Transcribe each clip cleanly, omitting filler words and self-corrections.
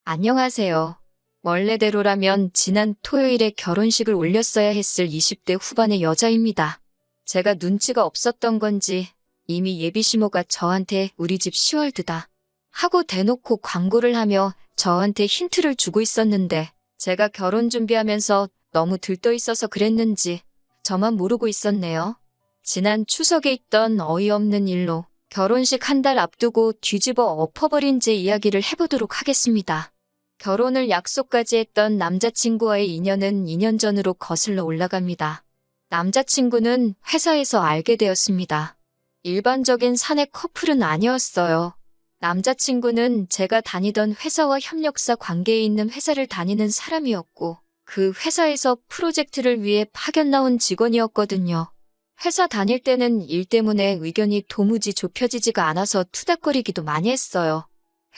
안녕하세요. 원래대로라면 지난 토요일에 결혼식을 올렸어야 했을 20대 후반의 여자입니다. 제가 눈치가 없었던 건지 이미 예비시모가 저한테 우리 집 시월드다 하고 대놓고 광고를 하며 저한테 힌트를 주고 있었는데 제가 결혼 준비하면서 너무 들떠 있어서 그랬는지 저만 모르고 있었네요. 지난 추석에 있던 어이없는 일로 결혼식 한 달 앞두고 뒤집어 엎어버린 제 이야기를 해보도록 하겠습니다. 결혼을 약속까지 했던 남자친구와의 인연은 2년 전으로 거슬러 올라갑니다. 남자친구는 회사에서 알게 되었습니다. 일반적인 사내 커플은 아니었어요. 남자친구는 제가 다니던 회사와 협력사 관계에 있는 회사를 다니는 사람이었고 그 회사에서 프로젝트를 위해 파견 나온 직원이었거든요. 회사 다닐 때는 일 때문에 의견이 도무지 좁혀지지가 않아서 투닥거리기도 많이 했어요.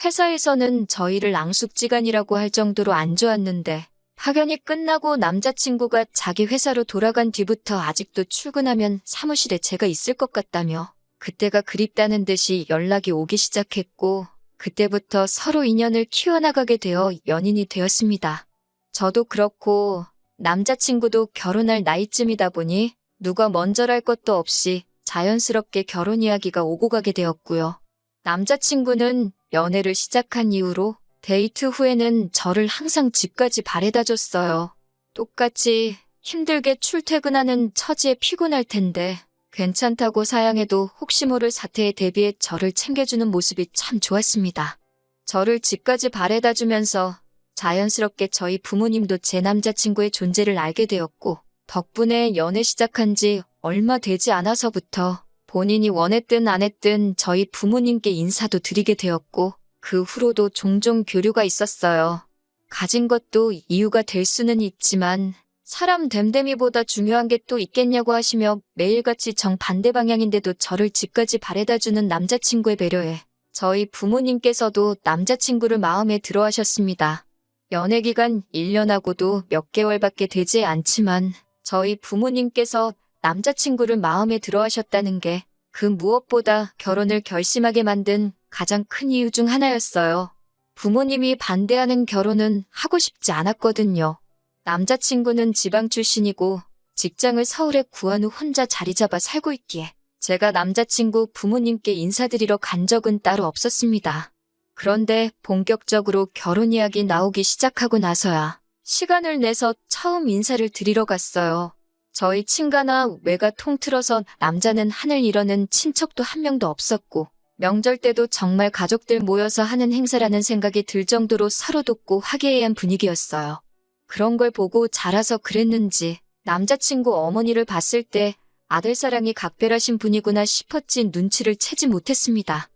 회사에서는 저희를 앙숙지간이라고 할 정도로 안 좋았는데 파견이 끝나고 남자친구가 자기 회사로 돌아간 뒤부터 아직도 출근하면 사무실에 제가 있을 것 같다며 그때가 그립다는 듯이 연락이 오기 시작했고 그때부터 서로 인연을 키워나가게 되어 연인이 되었습니다. 저도 그렇고 남자친구도 결혼할 나이쯤이다 보니 누가 먼저랄 것도 없이 자연스럽게 결혼 이야기가 오고 가게 되었고요. 남자친구는 연애를 시작한 이후로 데이트 후에는 저를 항상 집까지 바래다 줬어요. 똑같이 힘들게 출퇴근하는 처지에 피곤할 텐데 괜찮다고 사양해도 혹시 모를 사태에 대비해 저를 챙겨주는 모습이 참 좋았습니다. 저를 집까지 바래다 주면서 자연스럽게 저희 부모님도 제 남자친구의 존재를 알게 되었고 덕분에 연애 시작한 지 얼마 되지 않아서부터 본인이 원했든 안 했든 저희 부모님께 인사도 드리게 되었고 그 후로도 종종 교류가 있었어요. 가진 것도 이유가 될 수는 있지만 사람 됨됨이보다 중요한 게 또 있겠냐고 하시며 매일같이 정반대 방향인데도 저를 집까지 바래다주는 남자친구의 배려에 저희 부모님께서도 남자친구를 마음에 들어 하셨습니다. 연애기간 1년하고도 몇 개월밖에 되지 않지만 저희 부모님께서 남자친구를 마음에 들어 하셨다는 게 그 무엇보다 결혼을 결심하게 만든 가장 큰 이유 중 하나였어요. 부모님이 반대하는 결혼은 하고 싶지 않았거든요. 남자친구는 지방 출신이고 직장을 서울에 구한 후 혼자 자리 잡아 살고 있기에 제가 남자친구 부모님께 인사드리러 간 적은 따로 없었습니다. 그런데 본격적으로 결혼 이야기 나오기 시작하고 나서야 시간을 내서 처음 인사를 드리러 갔어요. 저희 친가나 외가 통틀어서 남자는 하늘 이러는 친척도 한 명도 없었고 명절 때도 정말 가족들 모여서 하는 행사라는 생각이 들 정도로 서로 돕고 화기애애한 분위기였어요. 그런 걸 보고 자라서 그랬는지 남자친구 어머니를 봤을 때 아들사랑이 각별하신 분이구나 싶었지 눈치를 채지 못했습니다.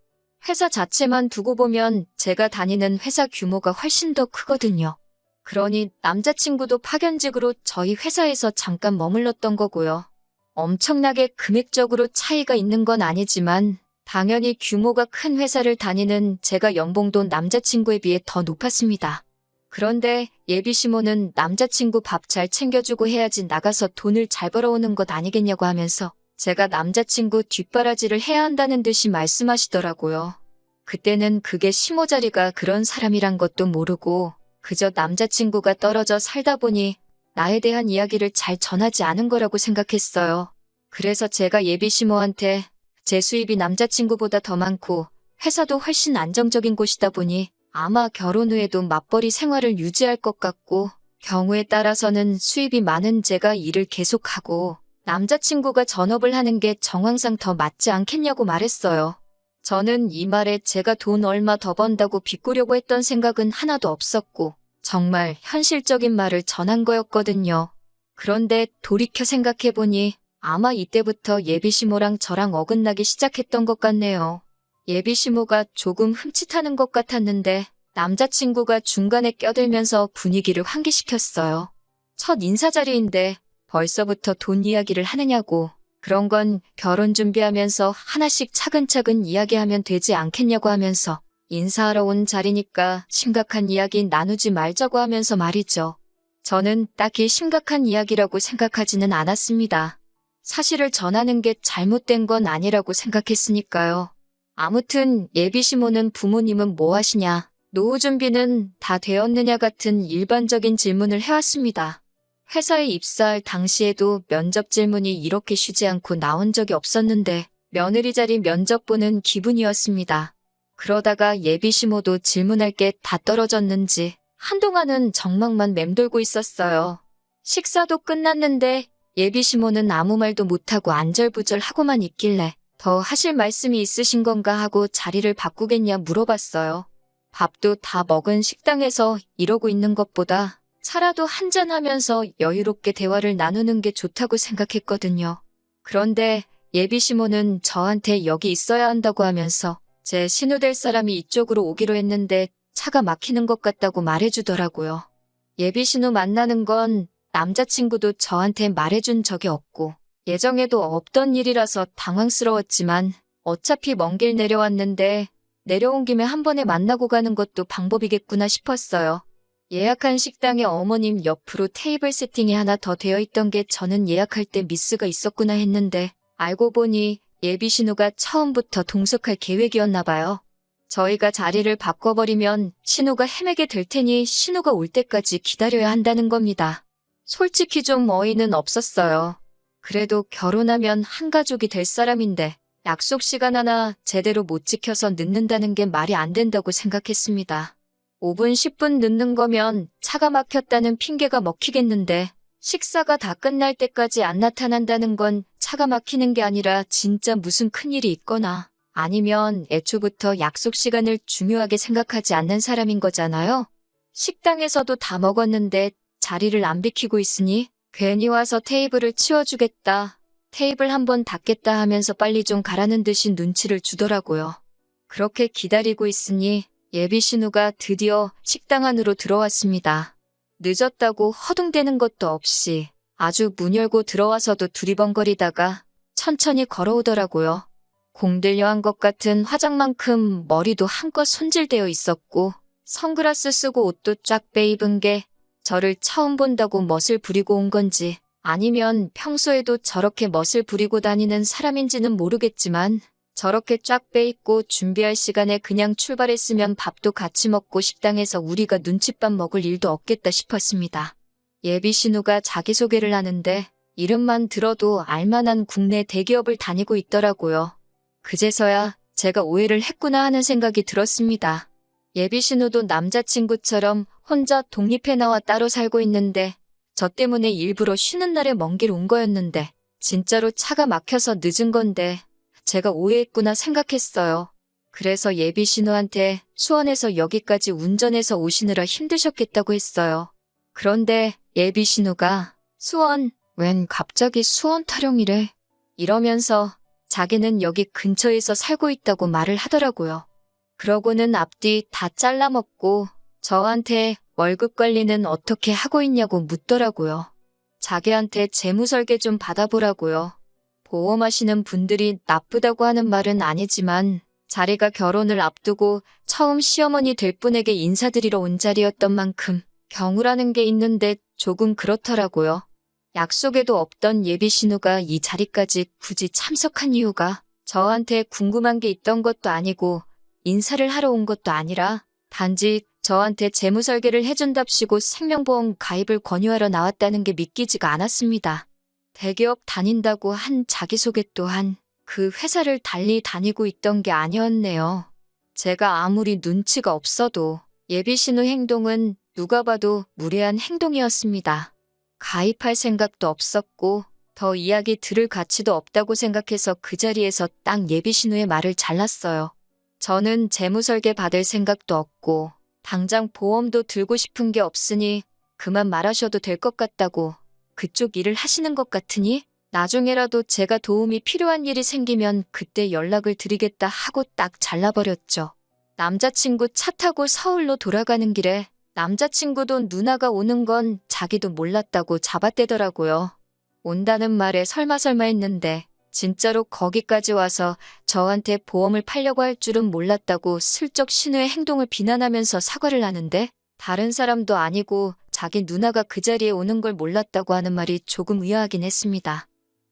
회사 자체만 두고 보면 제가 다니는 회사 규모가 훨씬 더 크거든요. 그러니 남자친구도 파견직으로 저희 회사에서 잠깐 머물렀던 거고요. 엄청나게 금액적으로 차이가 있는 건 아니지만 당연히 규모가 큰 회사를 다니는 제가 연봉도 남자친구에 비해 더 높았습니다. 그런데 예비시모는 남자친구 밥 잘 챙겨주고 해야지 나가서 돈을 잘 벌어오는 것 아니겠냐고 하면서 제가 남자친구 뒷바라지를 해야 한다는 듯이 말씀하시더라고요. 그때는 그게 시모 자리가 그런 사람이란 것도 모르고 그저 남자친구가 떨어져 살다 보니 나에 대한 이야기를 잘 전하지 않은 거라고 생각했어요. 그래서 제가 예비시모한테 제 수입이 남자친구보다 더 많고 회사도 훨씬 안정적인 곳이다 보니 아마 결혼 후에도 맞벌이 생활을 유지할 것 같고 경우에 따라서는 수입이 많은 제가 일을 계속하고 남자친구가 전업을 하는 게 정황상 더 맞지 않겠냐고 말했어요. 저는 이 말에 제가 돈 얼마 더 번다고 비꼬려고 했던 생각은 하나도 없었고 정말 현실적인 말을 전한 거였거든요. 그런데 돌이켜 생각해보니 아마 이때부터 예비시모랑 저랑 어긋나기 시작했던 것 같네요. 예비시모가 조금 흠칫하는 것 같았는데 남자친구가 중간에 껴들면서 분위기를 환기시켰어요. 첫 인사 자리인데 벌써부터 돈 이야기를 하느냐고. 그런 건 결혼 준비하면서 하나씩 차근차근 이야기하면 되지 않겠냐고 하면서 인사하러 온 자리니까 심각한 이야기 나누지 말자고 하면서 말이죠. 저는 딱히 심각한 이야기라고 생각하지는 않았습니다. 사실을 전하는 게 잘못된 건 아니라고 생각했으니까요. 아무튼 예비시모는 부모님은 뭐 하시냐, 노후 준비는 다 되었느냐 같은 일반적인 질문을 해왔습니다. 회사에 입사할 당시에도 면접 질문이 이렇게 쉬지 않고 나온 적이 없었는데 며느리 자리 면접 보는 기분이었습니다. 그러다가 예비시모도 질문할 게 다 떨어졌는지 한동안은 정막만 맴돌고 있었어요. 식사도 끝났는데 예비시모는 아무 말도 못하고 안절부절 하고만 있길래 더 하실 말씀이 있으신 건가 하고 자리를 바꾸겠냐 물어봤어요. 밥도 다 먹은 식당에서 이러고 있는 것보다 차라도 한잔하면서 여유롭게 대화를 나누는 게 좋다고 생각했거든요. 그런데 예비시모는 저한테 여기 있어야 한다고 하면서 제 신우될 사람이 이쪽으로 오기로 했는데 차가 막히는 것 같다고 말해주더라고요. 예비신우 만나는 건 남자친구도 저한테 말해준 적이 없고 예정에도 없던 일이라서 당황스러웠지만 어차피 먼 길 내려왔는데 내려온 김에 한 번에 만나고 가는 것도 방법이겠구나 싶었어요. 예약한 식당에 어머님 옆으로 테이블 세팅이 하나 더 되어 있던 게 저는 예약할 때 미스가 있었구나 했는데 알고 보니 예비신우가 처음부터 동석할 계획이었나 봐요. 저희가 자리를 바꿔버리면 신우가 헤매게 될 테니 신우가 올 때까지 기다려야 한다는 겁니다. 솔직히 좀 어이는 없었어요. 그래도 결혼하면 한 가족이 될 사람인데 약속 시간 하나 제대로 못 지켜서 늦는다는 게 말이 안 된다고 생각했습니다. 5분, 10분 늦는 거면 차가 막혔다는 핑계가 먹히겠는데 식사가 다 끝날 때까지 안 나타난다는 건 차가 막히는 게 아니라 진짜 무슨 큰일이 있거나 아니면 애초부터 약속 시간을 중요하게 생각하지 않는 사람인 거잖아요. 식당에서도 다 먹었는데 자리를 안 비키고 있으니 괜히 와서 테이블을 치워주겠다, 테이블 한번 닦겠다 하면서 빨리 좀 가라는 듯이 눈치를 주더라고요. 그렇게 기다리고 있으니 예비신우가 드디어 식당 안으로 들어왔습니다. 늦었다고 허둥대는 것도 없이 아주 문 열고 들어와서도 두리번거리다가 천천히 걸어오더라고요. 공들여한 것 같은 화장만큼 머리도 한껏 손질되어 있었고 선글라스 쓰고 옷도 쫙 빼입은 게 저를 처음 본다고 멋을 부리고 온 건지 아니면 평소에도 저렇게 멋을 부리고 다니는 사람인지는 모르겠지만 저렇게 쫙 빼입고 준비할 시간에 그냥 출발했으면 밥도 같이 먹고 식당에서 우리가 눈칫밥 먹을 일도 없겠다 싶었습니다. 예비신우가 자기소개를 하는데 이름만 들어도 알만한 국내 대기업을 다니고 있더라고요. 그제서야 제가 오해를 했구나 하는 생각이 들었습니다. 예비신우도 남자친구처럼 혼자 독립해 나와 따로 살고 있는데 저 때문에 일부러 쉬는 날에 먼 길 온 거였는데 진짜로 차가 막혀서 늦은 건데 제가 오해했구나 생각했어요. 그래서 예비신우한테 수원에서 여기까지 운전해서 오시느라 힘드셨겠다고 했어요. 그런데 예비신우가 수원, 웬 갑자기 수원 타령이래? 이러면서 자기는 여기 근처에서 살고 있다고 말을 하더라고요. 그러고는 앞뒤 다 잘라먹고 저한테 월급 관리는 어떻게 하고 있냐고 묻더라고요. 자기한테 재무설계 좀 받아보라고요. 보험하시는 분들이 나쁘다고 하는 말은 아니지만 자리가 결혼을 앞두고 처음 시어머니 될 분에게 인사드리러 온 자리였던 만큼 경우라는 게 있는데 조금 그렇더라고요. 약속에도 없던 예비신우가 이 자리까지 굳이 참석한 이유가 저한테 궁금한 게 있던 것도 아니고 인사를 하러 온 것도 아니라 단지 저한테 재무설계를 해준답시고 생명보험 가입을 권유하러 나왔다는 게 믿기지가 않았습니다. 대기업 다닌다고 한 자기소개 또한 그 회사를 달리 다니고 있던 게 아니었네요. 제가 아무리 눈치가 없어도 예비신우 행동은 누가 봐도 무례한 행동이었습니다. 가입할 생각도 없었고 더 이야기 들을 가치도 없다고 생각해서 그 자리에서 딱 예비신우의 말을 잘랐어요. 저는 재무설계 받을 생각도 없고 당장 보험도 들고 싶은 게 없으니 그만 말하셔도 될 것 같다고, 그쪽 일을 하시는 것 같으니 나중에라도 제가 도움이 필요한 일이 생기면 그때 연락을 드리겠다 하고 딱 잘라버렸죠. 남자친구 차 타고 서울로 돌아가는 길에 남자친구도 누나가 오는 건 자기도 몰랐다고 잡아떼더라고요. 온다는 말에 설마 했는데 진짜로 거기까지 와서 저한테 보험을 팔려고 할 줄은 몰랐다고 슬쩍 신우의 행동을 비난하면서 사과를 하는데 다른 사람도 아니고 자기 누나가 그 자리에 오는 걸 몰랐다고 하는 말이 조금 의아하긴 했습니다.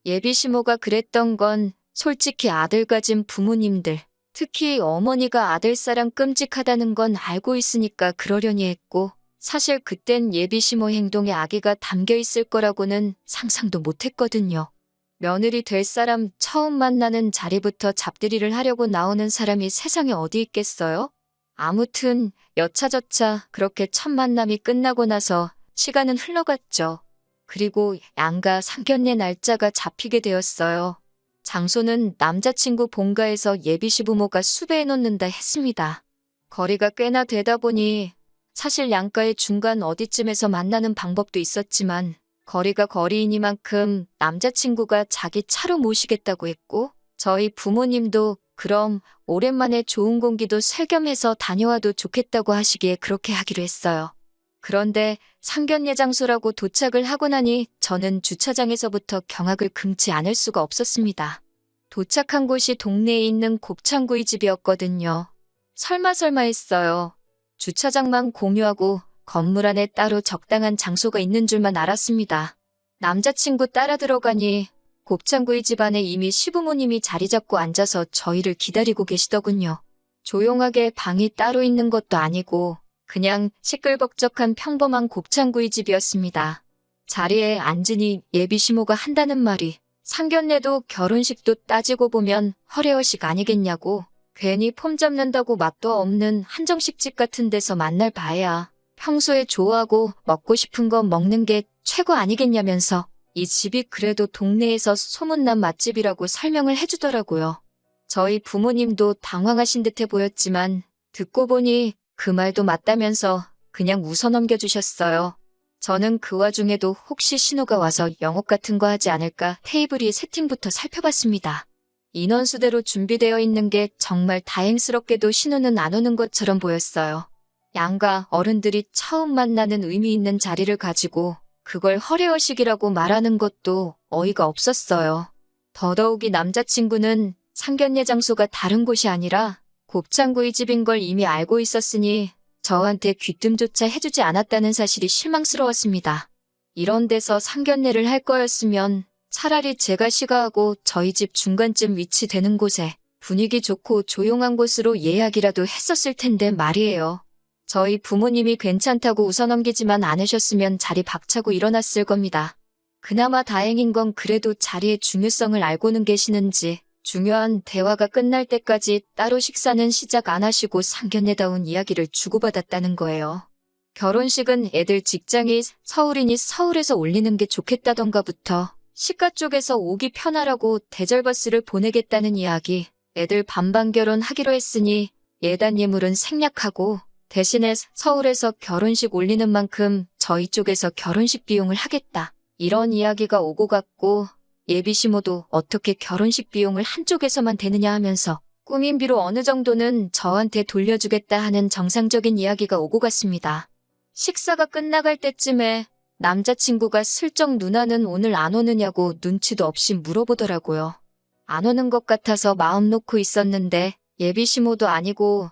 예비시모가 그랬던 건 솔직히 아들 가진 부모님들, 특히 어머니가 아들사랑 끔찍하다는 건 알고 있으니까 그러려니 했고, 사실 그땐 예비시모 행동에 악의가 담겨 있을 거라고는 상상도 못했거든요. 며느리 될 사람 처음 만나는 자리부터 잡들이를 하려고 나오는 사람이 세상에 어디 있겠어요? 아무튼 여차저차 그렇게 첫 만남이 끝나고 나서 시간은 흘러갔죠. 그리고 양가 상견례 날짜가 잡히게 되었어요. 장소는 남자친구 본가에서 예비시부모가 수배해 놓는다 했습니다. 거리가 꽤나 되다 보니 사실 양가의 중간 어디쯤에서 만나는 방법도 있었지만 거리가 거리이니만큼 남자친구가 자기 차로 모시겠다고 했고 저희 부모님도 그럼 오랜만에 좋은 공기도 살겸해서 다녀와도 좋겠다고 하시기에 그렇게 하기로 했어요. 그런데 상견례 장소라고 도착을 하고 나니 저는 주차장에서부터 경악을 금치 않을 수가 없었습니다. 도착한 곳이 동네에 있는 곱창구이 집이었거든요. 설마 했어요. 주차장만 공유하고 건물 안에 따로 적당한 장소가 있는 줄만 알았습니다. 남자친구 따라 들어가니 곱창구이 집 안에 이미 시부모님이 자리 잡고 앉아서 저희를 기다리고 계시더군요. 조용하게 방이 따로 있는 것도 아니고 그냥 시끌벅적한 평범한 곱창구이 집이었습니다. 자리에 앉으니 예비시모가 한다는 말이 상견례도 결혼식도 따지고 보면 허례허식 아니겠냐고 괜히 폼 잡는다고 맛도 없는 한정식 집 같은 데서 만날 바에야 평소에 좋아하고 먹고 싶은 거 먹는 게 최고 아니겠냐면서 이 집이 그래도 동네에서 소문난 맛집이라고 설명을 해주더라고요. 저희 부모님도 당황하신 듯해 보였지만 듣고 보니 그 말도 맞다면서 그냥 웃어 넘겨주셨어요. 저는 그 와중에도 혹시 신호가 와서 영업 같은 거 하지 않을까 테이블 위 세팅부터 살펴봤습니다. 인원수대로 준비되어 있는 게 정말 다행스럽게도 신호는 안 오는 것처럼 보였어요. 양가 어른들이 처음 만나는 의미 있는 자리를 가지고 그걸 허례허식이라고 말하는 것도 어이가 없었어요. 더더욱이 남자친구는 상견례 장소가 다른 곳이 아니라 곱창구이 집인 걸 이미 알고 있었으니 저한테 귀뜸조차 해주지 않았다는 사실이 실망스러웠습니다. 이런 데서 상견례를 할 거였으면 차라리 제가 시가하고 저희 집 중간쯤 위치되는 곳에 분위기 좋고 조용한 곳으로 예약이라도 했었을 텐데 말이에요. 저희 부모님이 괜찮다고 웃어넘기지만 않으셨으면 자리 박차고 일어났을 겁니다. 그나마 다행인 건 그래도 자리의 중요성을 알고는 계시는지 중요한 대화가 끝날 때까지 따로 식사는 시작 안 하시고 상견례다운 이야기를 주고받았다는 거예요. 결혼식은 애들 직장이 서울이니 서울에서 올리는 게 좋겠다던가부터 시가 쪽에서 오기 편하라고 대절버스를 보내겠다는 이야기, 애들 반반 결혼하기로 했으니 예단 예물은 생략하고 대신에 서울에서 결혼식 올리는 만큼 저희 쪽에서 결혼식 비용을 하겠다. 이런 이야기가 오고 갔고 예비시모도 어떻게 결혼식 비용을 한쪽에서만 되느냐 하면서 꾸민비로 어느 정도는 저한테 돌려주겠다 하는 정상적인 이야기가 오고 갔습니다. 식사가 끝나갈 때쯤에 남자친구가 슬쩍 누나는 오늘 안 오느냐고 눈치도 없이 물어보더라고요. 안 오는 것 같아서 마음 놓고 있었는데 예비시모도 아니고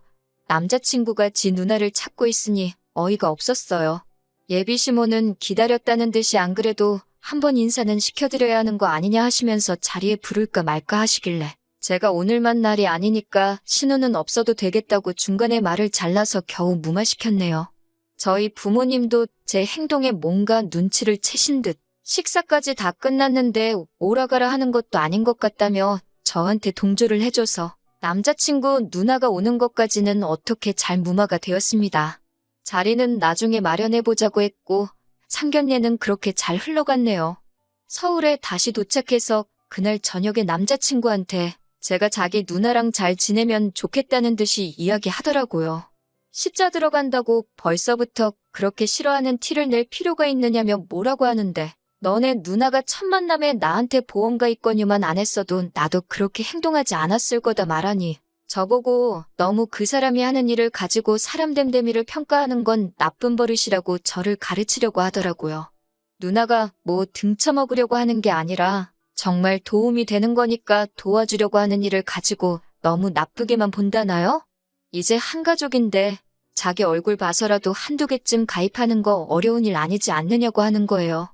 남자친구가 지 누나를 찾고 있으니 어이가 없었어요. 예비시모는 기다렸다는 듯이 안 그래도 한번 인사는 시켜드려야 하는 거 아니냐 하시면서 자리에 부를까 말까 하시길래 제가 오늘만 날이 아니니까 신우는 없어도 되겠다고 중간에 말을 잘라서 겨우 무마시켰네요. 저희 부모님도 제 행동에 뭔가 눈치를 채신 듯 식사까지 다 끝났는데 오라가라 하는 것도 아닌 것 같다며 저한테 동조를 해줘서 남자친구 누나가 오는 것까지는 어떻게 잘 무마가 되었습니다. 자리는 나중에 마련해보자고 했고 상견례는 그렇게 잘 흘러갔네요. 서울에 다시 도착해서 그날 저녁에 남자친구한테 제가 자기 누나랑 잘 지내면 좋겠다는 듯이 이야기하더라고요. 시자 들어간다고 벌써부터 그렇게 싫어하는 티를 낼 필요가 있느냐며 뭐라고 하는데 너네 누나가 첫 만남에 나한테 보험가 있거니만 안 했어도 나도 그렇게 행동하지 않았을 거다 말하니 저보고 너무 그 사람이 하는 일을 가지고 사람 됨됨이를 평가하는 건 나쁜 버릇이라고 저를 가르치려고 하더라고요. 누나가 뭐 등쳐먹으려고 하는 게 아니라 정말 도움이 되는 거니까 도와주려고 하는 일을 가지고 너무 나쁘게만 본다나요? 이제 한 가족인데 자기 얼굴 봐서라도 한두 개쯤 가입하는 거 어려운 일 아니지 않느냐고 하는 거예요.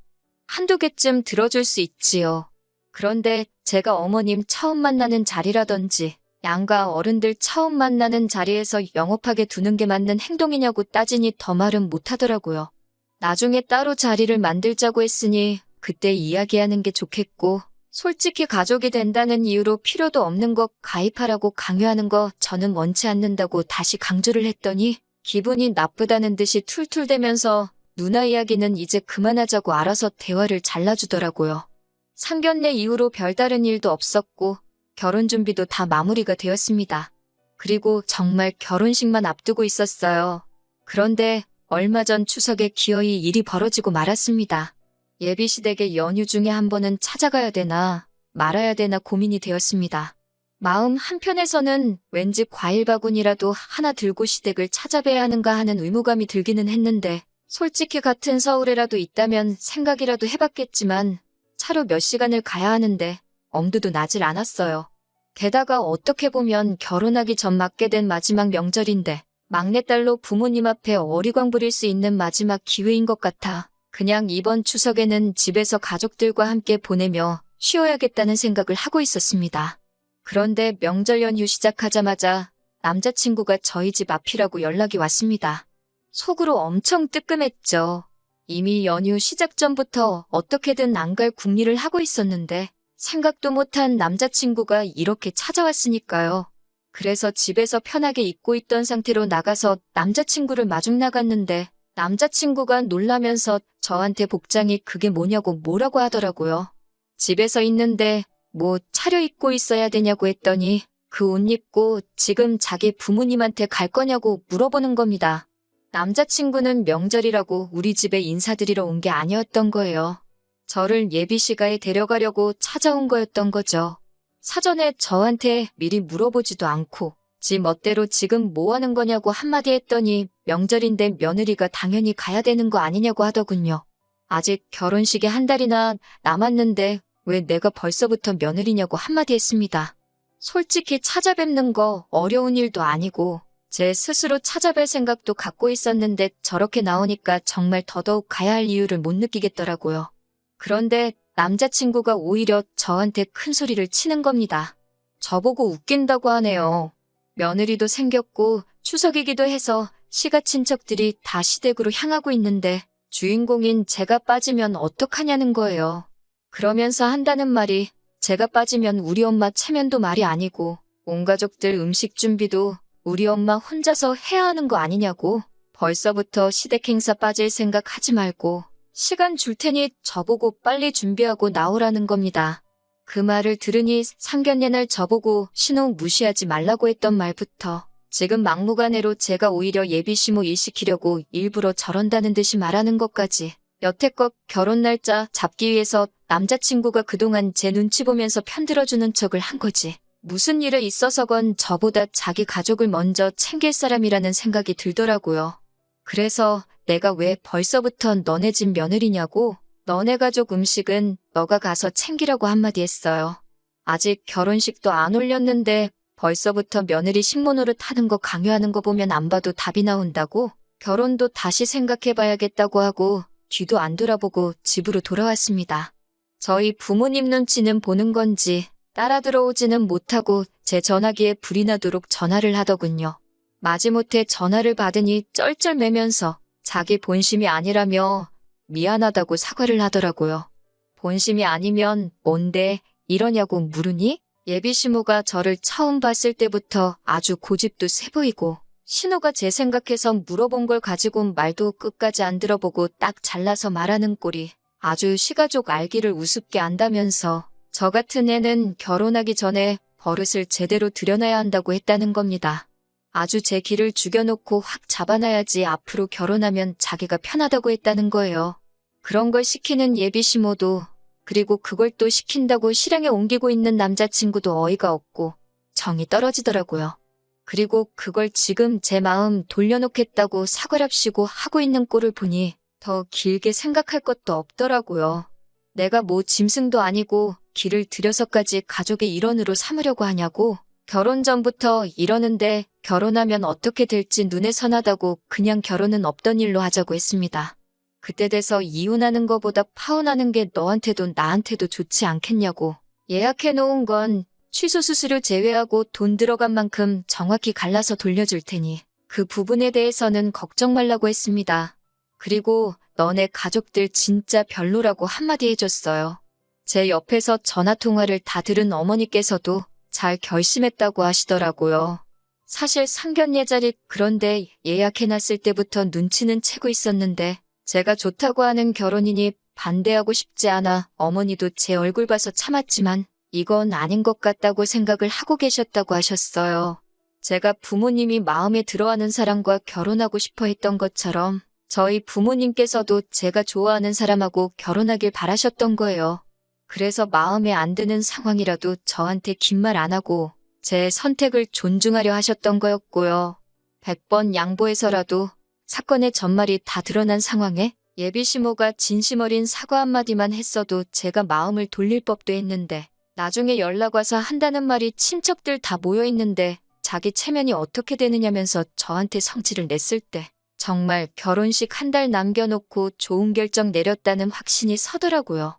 한두 개쯤 들어줄 수 있지요. 그런데 제가 어머님 처음 만나는 자리라든지 양가 어른들 처음 만나는 자리에서 영업하게 두는 게 맞는 행동이냐고 따지니 더 말은 못하더라고요. 나중에 따로 자리를 만들자고 했으니 그때 이야기하는 게 좋겠고, 솔직히 가족이 된다는 이유로 필요도 없는 거 가입하라고 강요하는 거 저는 원치 않는다고 다시 강조를 했더니 기분이 나쁘다는 듯이 툴툴대면서 누나 이야기는 이제 그만하자고 알아서 대화를 잘라주더라고요. 상견례 이후로 별다른 일도 없었고 결혼 준비도 다 마무리가 되었습니다. 그리고 정말 결혼식만 앞두고 있었어요. 그런데 얼마 전 추석에 기어이 일이 벌어지고 말았습니다. 예비시댁의 연휴 중에 한 번은 찾아가야 되나 말아야 되나 고민이 되었습니다. 마음 한편에서는 왠지 과일 바구니라도 하나 들고 시댁을 찾아뵈야 하는가 하는 의무감이 들기는 했는데 솔직히 같은 서울에라도 있다면 생각이라도 해봤겠지만 차로 몇 시간을 가야 하는데 엄두도 나질 않았어요. 게다가 어떻게 보면 결혼하기 전 맞게 된 마지막 명절인데 막내딸로 부모님 앞에 어리광 부릴 수 있는 마지막 기회인 것 같아 그냥 이번 추석에는 집에서 가족들과 함께 보내며 쉬어야겠다는 생각을 하고 있었습니다. 그런데 명절 연휴 시작하자마자 남자친구가 저희 집 앞이라고 연락이 왔습니다. 속으로 엄청 뜨끔했죠. 이미 연휴 시작 전부터 어떻게든 안 갈 궁리를 하고 있었는데 생각도 못한 남자친구가 이렇게 찾아왔으니까요. 그래서 집에서 편하게 입고 있던 상태로 나가서 남자친구를 마중 나갔는데 남자친구가 놀라면서 저한테 복장이 그게 뭐냐고 뭐라고 하더라고요. 집에서 있는데 뭐 차려입고 있어야 되냐고 했더니 그 옷 입고 지금 자기 부모님한테 갈 거냐고 물어보는 겁니다. 남자친구는 명절이라고 우리 집에 인사드리러 온 게 아니었던 거예요. 저를 예비시가에 데려가려고 찾아온 거였던 거죠. 사전에 저한테 미리 물어보지도 않고 지 멋대로 지금 뭐 하는 거냐고 한마디 했더니 명절인데 며느리가 당연히 가야 되는 거 아니냐고 하더군요. 아직 결혼식에 한 달이나 남았는데 왜 내가 벌써부터 며느리냐고 한마디 했습니다. 솔직히 찾아뵙는 거 어려운 일도 아니고 제 스스로 찾아뵐 생각도 갖고 있었는데 저렇게 나오니까 정말 더더욱 가야 할 이유를 못 느끼겠더라고요. 그런데 남자친구가 오히려 저한테 큰 소리를 치는 겁니다. 저보고 웃긴다고 하네요. 며느리도 생겼고 추석이기도 해서 시가 친척들이 다 시댁으로 향하고 있는데 주인공인 제가 빠지면 어떡하냐는 거예요. 그러면서 한다는 말이 제가 빠지면 우리 엄마 체면도 말이 아니고 온 가족들 음식 준비도 우리 엄마 혼자서 해야 하는 거 아니냐고 벌써부터 시댁 행사 빠질 생각 하지 말고 시간 줄 테니 저보고 빨리 준비하고 나오라는 겁니다. 그 말을 들으니 상견례 날 저보고 신혼 무시하지 말라고 했던 말부터 지금 막무가내로 제가 오히려 예비시모 일 시키려고 일부러 저런다는 듯이 말하는 것까지 여태껏 결혼 날짜 잡기 위해서 남자친구가 그동안 제 눈치 보면서 편들어주는 척을 한 거지. 무슨 일에 있어서건 저보다 자기 가족을 먼저 챙길 사람이라는 생각이 들더라고요. 그래서 내가 왜 벌써부터 너네 집 며느리냐고 너네 가족 음식은 너가 가서 챙기라고 한마디 했어요. 아직 결혼식도 안 올렸는데 벌써부터 며느리 식모노릇 하는 거 강요하는 거 보면 안 봐도 답이 나온다고 결혼도 다시 생각해봐야겠다고 하고 뒤도 안 돌아보고 집으로 돌아왔습니다. 저희 부모님 눈치는 보는 건지 따라 들어오지는 못하고 제 전화기에 불이 나도록 전화를 하더군요. 마지못해 전화를 받으니 쩔쩔매면서 자기 본심이 아니라며 미안하다고 사과를 하더라고요. 본심이 아니면 뭔데 이러냐고 물으니 예비시모가 저를 처음 봤을 때부터 아주 고집도 세 보이고 신호가 제 생각해서 물어본 걸 가지고 말도 끝까지 안 들어보고 딱 잘라서 말하는 꼴이 아주 시가족 알기를 우습게 안다면서 저 같은 애는 결혼하기 전에 버릇을 제대로 들여놔야 한다고 했다는 겁니다. 아주 제 길을 죽여놓고 확 잡아놔야지 앞으로 결혼하면 자기가 편하다고 했다는 거예요. 그런 걸 시키는 예비시모도 그리고 그걸 또 시킨다고 실행에 옮기고 있는 남자친구도 어이가 없고 정이 떨어지더라고요. 그리고 그걸 지금 제 마음 돌려놓겠다고 사과랍시고 하고 있는 꼴을 보니 더 길게 생각할 것도 없더라고요. 내가 뭐 짐승도 아니고 길을 들여서까지 가족의 일원으로 삼으려고 하냐고 결혼 전부터 이러는데 결혼하면 어떻게 될지 눈에 선하다고 그냥 결혼은 없던 일로 하자고 했습니다. 그때 돼서 이혼하는 거보다 파혼하는 게 너한테도 나한테도 좋지 않겠냐고 예약해놓은 건 취소 수수료 제외하고 돈 들어간 만큼 정확히 갈라서 돌려줄 테니 그 부분에 대해서는 걱정 말라고 했습니다. 그리고 너네 가족들 진짜 별로라고 한마디 해줬어요. 제 옆에서 전화통화를 다 들은 어머니께서도 잘 결심했다고 하시더라고요. 사실 상견례 자리 그런데 예약해놨을 때부터 눈치는 채고 있었는데 제가 좋다고 하는 결혼이니 반대하고 싶지 않아 어머니도 제 얼굴 봐서 참았지만 이건 아닌 것 같다고 생각을 하고 계셨다고 하셨어요. 제가 부모님이 마음에 들어하는 사람과 결혼하고 싶어 했던 것처럼 저희 부모님께서도 제가 좋아하는 사람하고 결혼하길 바라셨던 거예요. 그래서 마음에 안 드는 상황이라도 저한테 긴 말 안 하고 제 선택을 존중하려 하셨던 거였고요. 100번 양보해서라도 사건의 전말이 다 드러난 상황에 예비시모가 진심 어린 사과 한마디만 했어도 제가 마음을 돌릴 법도 했는데 나중에 연락 와서 한다는 말이 친척들 다 모여 있는데 자기 체면이 어떻게 되느냐면서 저한테 성질을 냈을 때 정말 결혼식 한 달 남겨놓고 좋은 결정 내렸다는 확신이 서더라고요.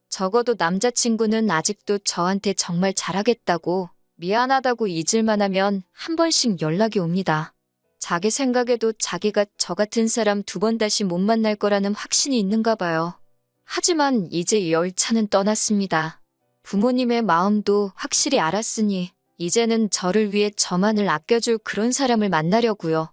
적어도 남자친구는 아직도 저한테 정말 잘하겠다고 미안하다고 잊을만 하면 한 번씩 연락이 옵니다. 자기 생각에도 자기가 저 같은 사람 2번 다시 못 만날 거라는 확신이 있는가 봐요. 하지만 이제 열차는 떠났습니다. 부모님의 마음도 확실히 알았으니 이제는 저를 위해 저만을 아껴줄 그런 사람을 만나려고요.